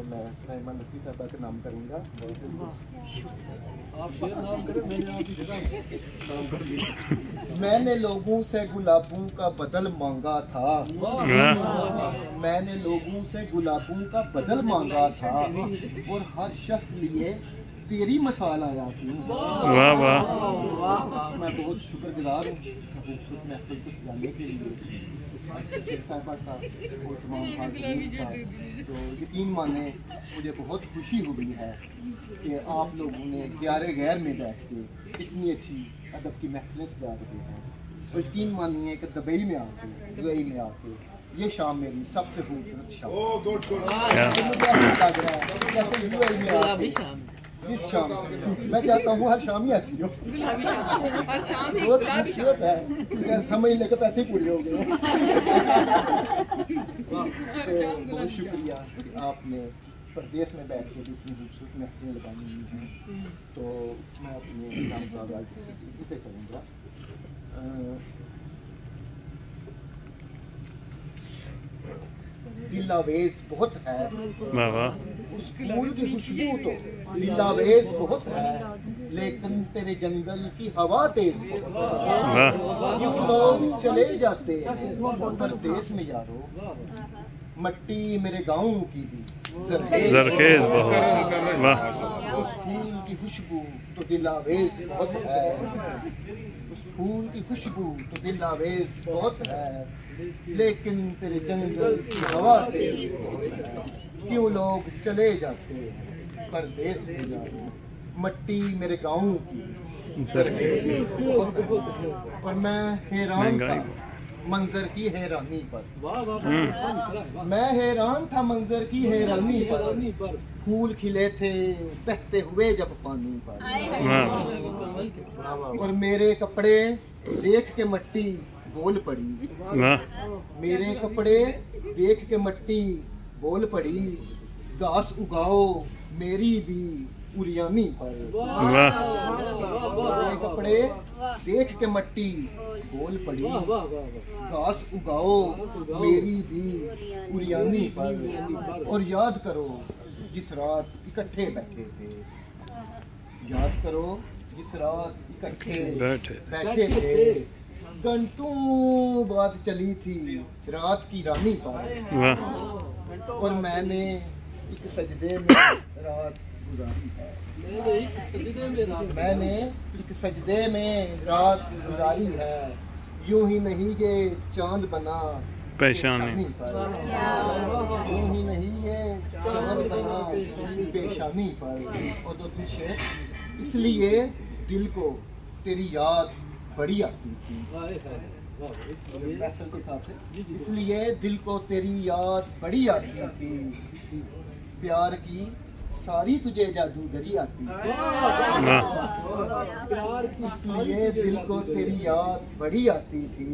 मैं मेहमान नफी साहबा का नाम करूँगा। आप शेर नाम करें, मैंने आप ही मैंने लोगों से गुलाबों का बदल मांगा था, मैंने लोगों से गुलाबों का बदल मांगा था, और हर शख्स लिए तेरी मसाल आया थी। वाह वाह, मैं बहुत शुक्रगुजार हूँ खूबसूरत महफिल को सजाने के लिए साहिबा का और तमाम हाज़रीन का। तो यकीन माने मुझे बहुत खुशी हुई है कि आप लोगों ने ग्यारह गैर में बैठ के इतनी अच्छी अदब की महफिलें सजा रहे हैं। और यकीन मानिए कि दुबई में आके, यूएई में आके ये शाम मेरी सबसे खूबसूरत शाम लग रहा है। जैसे यूएई में आके इस शाम मैं चाहता हूँ हर शाम ही ऐसी हो। बहुत खूबसूरत है, समझ लेकर पैसे ही पूरे हो गए। तो बहुत शुक्रिया कि आपने प्रदेश में बैठ के इतनी खूबसूरत महफिलें लगानी हुई हैं। तो मैं अपने नाम का आगाज़ इसी से करूँगा। दिलावेज बहुत है, उस फूल की खुशबू तो दिलावेज बहुत है, लेकिन तेरे जंगल की हवा तेज बहुत है। यूं लोग चले जाते परदेस में यारो, मट्टी मेरे गाँव की भी जरखेज बहुत। उस फूल की खुशबू तो दिलावेज बहुत है, उस फूल की खुशबू तो दिलावेज बहुत है, लेकिन तेरे जंगल की हवा तेज बहुत है। क्यों लोग चले जाते हैं परदेस में यारो, मट्टी मेरे गाँव की और मैं हैरान था मंजर की हैरानी पर। मैं हैरान था मंजर की हैरानी पर, फूल खिले थे बहते हुए जब पानी पर। और मेरे कपड़े देख के मट्टी बोल पड़ी, मेरे कपड़े देख के मट्टी बोल पड़ी, घास उगाओ मेरी भी उरियानी पर। मेरे कपड़े देख के मट्टी बोल पड़ी, घास उगाओ मेरी भी उरियानी पर। और याद करो जिस रात इकट्ठे बैठे थे, याद करो जिस रात इकट्ठे बैठे थे, घंटों बात चली थी रात की रानी पर। और मैंने एक सजदे में रात गुजारी है, मैंने एक सजदे में रात गुजारी है, यूं ही नहीं ये चांद बना पेशानी पर, यूं ही नहीं ये चांद बना पेशानी पर। और दो तीन शेर, इसलिए दिल को तेरी याद बड़ी आती थी, के हिसाब से, इसलिए दिल को तेरी याद बड़ी आती थी, प्यार की सारी तुझे जादूगरी आती थी। इसलिए दिल को तेरी याद बड़ी आती थी,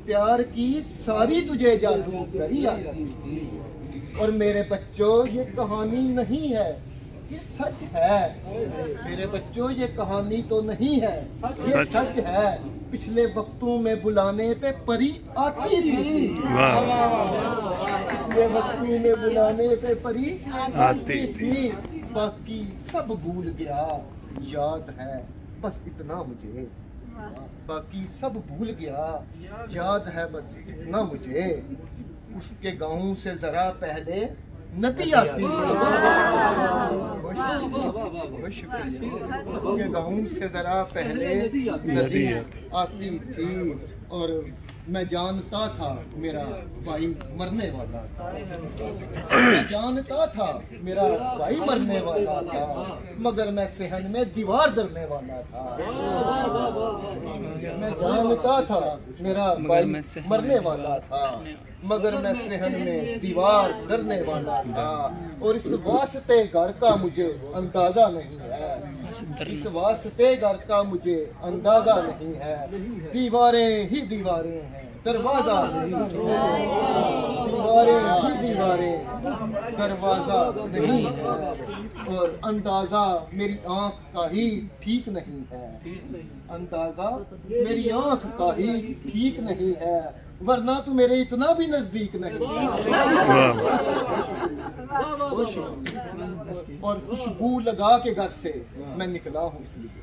प्यार की सारी तुझे जादूगरी आती थी। और मेरे बच्चों ये कहानी नहीं है, ये सच है। मेरे बच्चों ये कहानी तो नहीं है, ये सच है। पिछले वक्तों में बुलाने पे परी आती थी, पिछले वक्तों में बुलाने पे परी आती थी। बाकी सब भूल गया याद है बस इतना मुझे, बाकी सब भूल गया याद है बस इतना मुझे। उसके गाँव से जरा पहले नदी आती थी, उसके गाँव से जरा पहले नदी आती थी। और मैं जानता था मेरा भाई मरने वाला था, मैं जानता था मेरा भाई मरने वाला था, मगर मैं सहन में दीवार डरने वाला था। मैं जानता था मेरा भाई मरने वाला था, मगर मैं सहन में दीवार डरने वाला था। और इस वास्ते घर का मुझे अंदाजा नहीं है, इस वास्ते घर का मुझे अंदाजा नहीं है। दीवारें ही दीवारें हैं, दरवाजा नहीं है, दीवारें ही दीवारें, दरवाजा नहीं है। और अंदाजा मेरी आंख का ही ठीक नहीं है, अंदाजा मेरी आंख का ही ठीक नहीं है। वरना तू मेरे इतना भी नजदीक नहीं। वाह और खुशबू लगा के घर से मैं निकला हूँ इसलिए,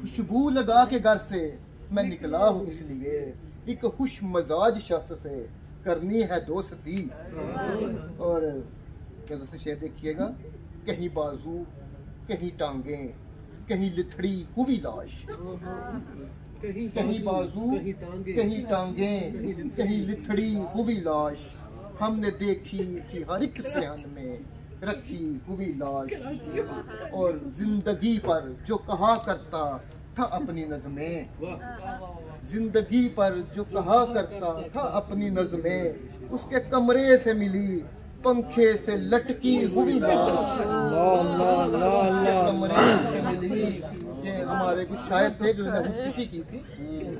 खुशबू लगा के घर से मैं निकला हूँ इसलिए, एक खुश मजाज शख्स से करनी है दोस्ती। और से शेर देखिएगा, कहीं बाजू कहीं टांगे कहीं लिथड़ी हुई लाश, कहीं बाजू कहीं टांगे कहीं लिथड़ी हुई लाश, हमने देखी थी हर एक सियान में रखी हुई लाश। और जिंदगी पर जो कहा करता था अपनी नज़में, जिंदगी पर जो कहा करता था अपनी नज़में, उसके कमरे से मिली पंखे से लटकी हुई लाश, उसके कमरे से मिली। ये हमारे कुछ शायर थे जो खुदकुशी की थी,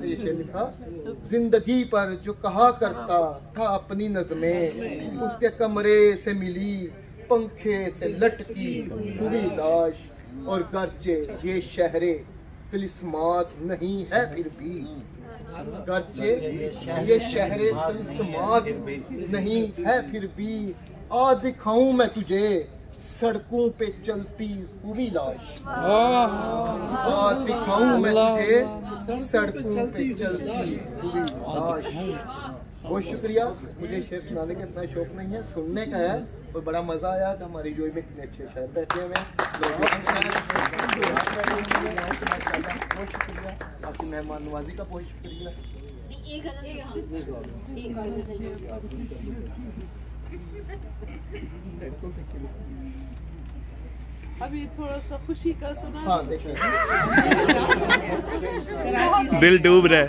ये शेर लिखा, जिंदगी पर जो कहा करता था अपनी नज़में, उसके कमरे से मिली पंखे से लटकी हुई लाश। और गर्चे ये शहरे तिलिस्मात नहीं है फिर भी, गर्चे ये शहरे तिलिस्मात नहीं है फिर भी, आ दिखाऊं मैं तुझे सड़कों पे चलती हुई लाश, आ दिखाऊं मैं तुझे सड़कों पे चलती हुई लाश। बहुत शुक्रिया, मुझे शेर सुनाने का इतना शौक नहीं है, सुनने का है। और बड़ा मज़ा आया कि हमारी जोई में इतने अच्छे शायर बैठे हुए हैं। बहुत शुक्रिया आपकी मेहमान नवाजी का, बहुत शुक्रिया। अभी थोड़ा सा खुशी का सुना। हाँ देखिए, दिल डूब रहा है।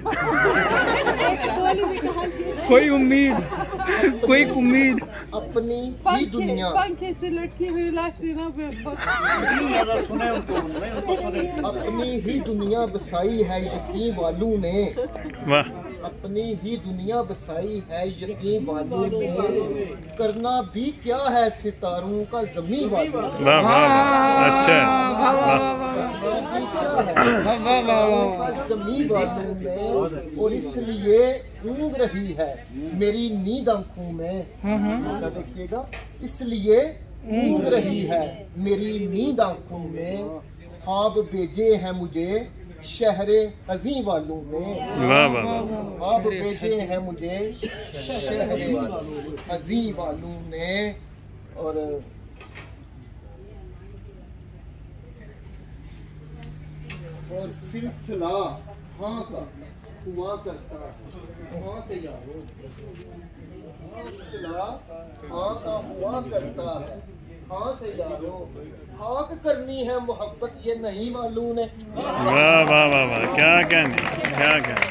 कोई उम्मीद अपनी ही दुनिया, पंखे से लटकी हुई लाश लेना अपनी ही दुनिया बसाई है यकीन वालों ने, वाह अपनी ही दुनिया बसाई है यकीन वालों ने, करना भी क्या है सितारों का ज़मीं वालों ने, वाह वाह अच्छा ज़मीं वालों ने। और इसलिए ऊँग रही है मेरी नींद आँखों में, ऐसा देखिएगा, इसलिए ऊँग रही है मेरी नींद आँखों में, ख्वाब भेजे हैं मुझे शहरे हज़ी वालों ने, वाह वाह ख्वाब भेजे हैं मुझे शहरे हज़ी वालों ने। और सिलसिला हाँ का हुआ करता वहाँ से यारो, सिलसिला हाँ का हुआ करता है हाँ से यारो, खाक करनी है मोहब्बत ये नहीं मालूम है। वाह वाह वाह वाह क्या कहने क्या कहने।